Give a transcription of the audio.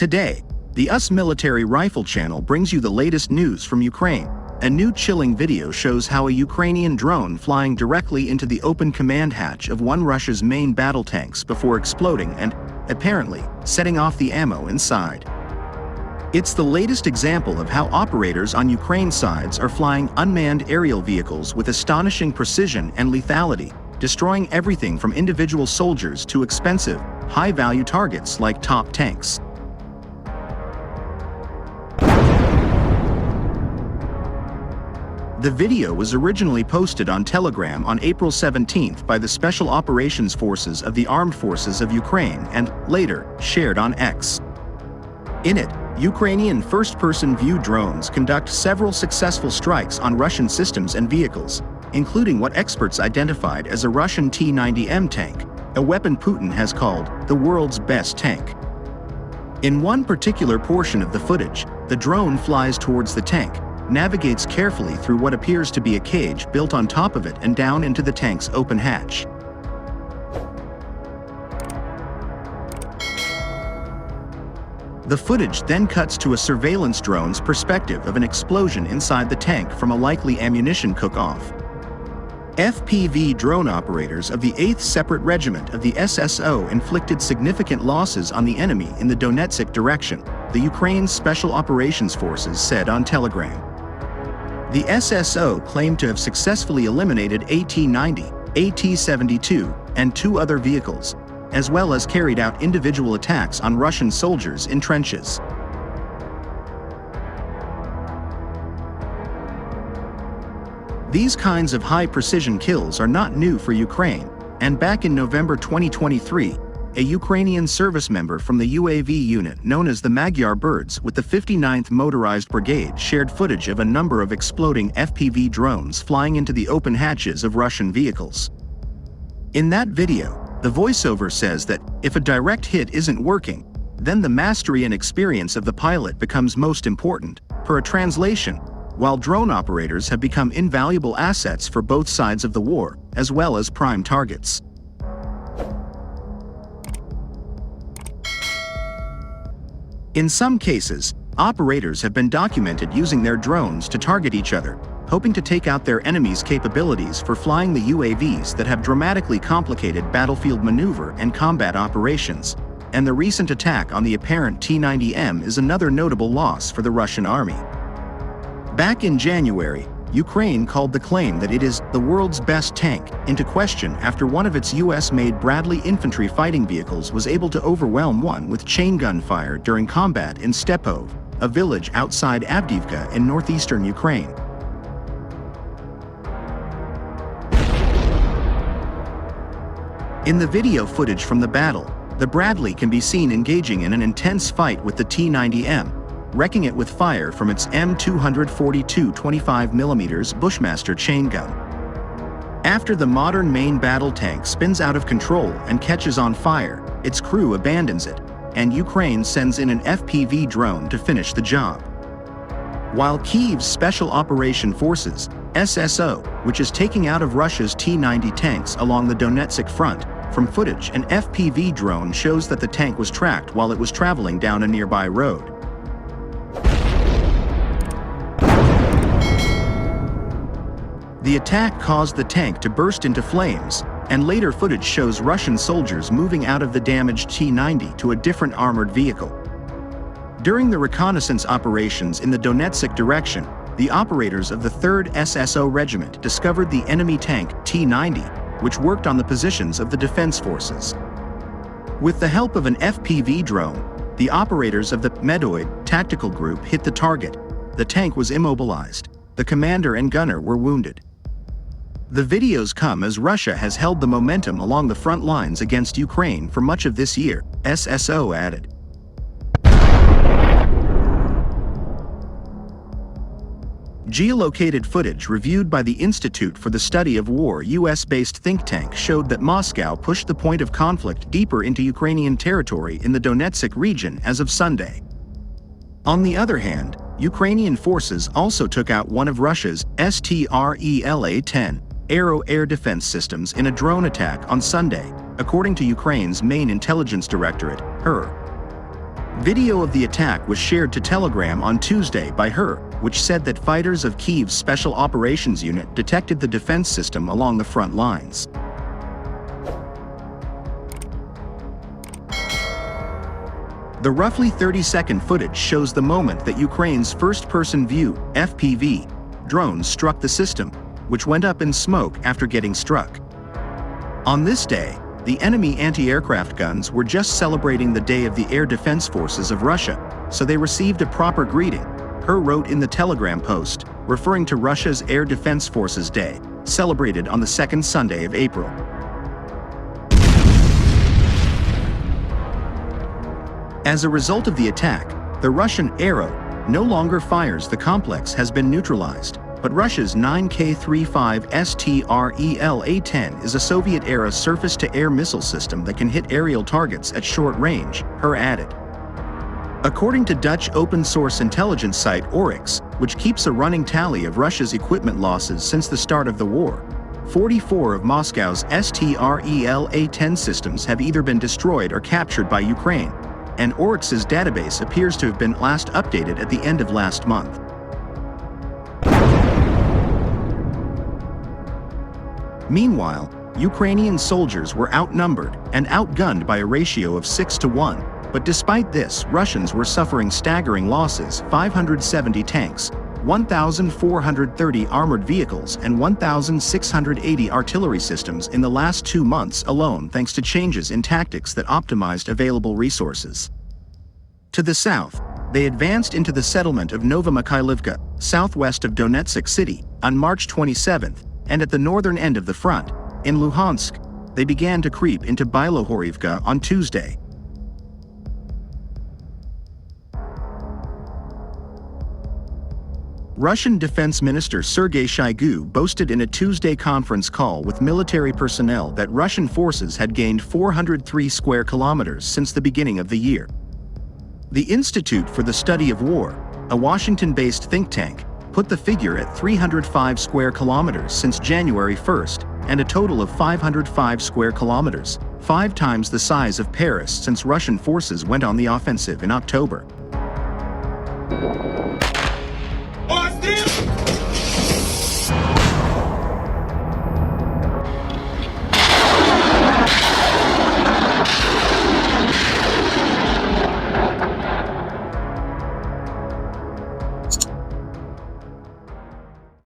Today, the US Military Rifle channel brings you the latest news from Ukraine. A new chilling video shows how a Ukrainian drone flying directly into the open command hatch of one Russia's main battle tanks before exploding and, apparently, setting off the ammo inside. It's the latest example of how operators on Ukraine's sides are flying unmanned aerial vehicles with astonishing precision and lethality, destroying everything from individual soldiers to expensive, high-value targets like top tanks. The video was originally posted on Telegram on April 17 by the Special Operations Forces of the Armed Forces of Ukraine and, later, shared on X. In it, Ukrainian first-person view drones conduct several successful strikes on Russian systems and vehicles, including what experts identified as a Russian T-90M tank, a weapon Putin has called the world's best tank. In one particular portion of the footage, the drone flies towards the tank, navigates carefully through what appears to be a cage built on top of it and down into the tank's open hatch. The footage then cuts to a surveillance drone's perspective of an explosion inside the tank from a likely ammunition cook-off. FPV drone operators of the 8th Separate Regiment of the SSO inflicted significant losses on the enemy in the Donetsk direction, the Ukraine's Special Operations Forces said on Telegram. The SSO claimed to have successfully eliminated AT-90, AT-72, and 2 other vehicles, as well as carried out individual attacks on Russian soldiers in trenches. These kinds of high-precision kills are not new for Ukraine, and back in November 2023, a Ukrainian service member from the UAV unit known as the Magyar Birds with the 59th Motorized Brigade shared footage of a number of exploding FPV drones flying into the open hatches of Russian vehicles. In that video, the voiceover says that if a direct hit isn't working, then the mastery and experience of the pilot becomes most important. Per a translation, while drone operators have become invaluable assets for both sides of the war, as well as prime targets. In some cases, operators have been documented using their drones to target each other, hoping to take out their enemies' capabilities for flying the UAVs that have dramatically complicated battlefield maneuver and combat operations, and the recent attack on the apparent T-90M is another notable loss for the Russian army. Back in January, Ukraine called the claim that it is the world's best tank into question after one of its US-made Bradley infantry fighting vehicles was able to overwhelm one with chain gun fire during combat in Stepov, a village outside Avdiivka in northeastern Ukraine. In the video footage from the battle, the Bradley can be seen engaging in an intense fight with the T-90M, wrecking it with fire from its M242 25mm Bushmaster chain gun. After the modern main battle tank spins out of control and catches on fire, its crew abandons it, and Ukraine sends in an FPV drone to finish the job. While Kyiv's Special Operation Forces, SSO, which is taking out of Russia's T-90 tanks along the Donetsk front, from footage an FPV drone shows that the tank was tracked while it was traveling down a nearby road. The attack caused the tank to burst into flames, and later footage shows Russian soldiers moving out of the damaged T-90 to a different armored vehicle. During the reconnaissance operations in the Donetsk direction, the operators of the 3rd SSO Regiment discovered the enemy tank T-90, which worked on the positions of the defense forces. With the help of an FPV drone, the operators of the Medoid tactical group hit the target. The tank was immobilized. The commander and gunner were wounded. The videos come as Russia has held the momentum along the front lines against Ukraine for much of this year, SSO added. Geolocated footage reviewed by the Institute for the Study of War US-based think tank showed that Moscow pushed the point of conflict deeper into Ukrainian territory in the Donetsk region as of Sunday. On the other hand, Ukrainian forces also took out one of Russia's STRELA-10 Arrow air defense systems in a drone attack on Sunday, according to Ukraine's main intelligence directorate, HIR. Video of the attack was shared to Telegram on Tuesday by her, which said that fighters of Kyiv's Special Operations Unit detected the defense system along the front lines. The roughly 30-second footage shows the moment that Ukraine's first-person view FPV drones struck the system, which went up in smoke after getting struck. On this day, the enemy anti-aircraft guns were just celebrating the Day of the Air Defense Forces of Russia, so they received a proper greeting, her wrote in the Telegram post, referring to Russia's Air Defense Forces Day, celebrated on the second Sunday of April. As a result of the attack, the Russian Arrow no longer fires. The complex has been neutralized, but Russia's 9K-35 STREL-A-10 is a Soviet-era surface-to-air missile system that can hit aerial targets at short range, her added. According to Dutch open-source intelligence site Oryx, which keeps a running tally of Russia's equipment losses since the start of the war, 44 of Moscow's STREL-A-10 systems have either been destroyed or captured by Ukraine, and Oryx's database appears to have been last updated at the end of last month. Meanwhile, Ukrainian soldiers were outnumbered and outgunned by a ratio of 6-to-1, but despite this, Russians were suffering staggering losses: 570 tanks, 1,430 armored vehicles, and 1,680 artillery systems in the last 2 months alone, thanks to changes in tactics that optimized available resources. To the south, they advanced into the settlement of Novomykhailivka, southwest of Donetsk city, on March 27th, and at the northern end of the front, in Luhansk, they began to creep into Bilohorivka on Tuesday. Russian Defense Minister Sergei Shoigu boasted in a Tuesday conference call with military personnel that Russian forces had gained 403 square kilometers since the beginning of the year. The Institute for the Study of War, a Washington-based think tank, put the figure at 305 square kilometers since January 1st, and a total of 505 square kilometers, 5 times the size of Paris since Russian forces went on the offensive in October.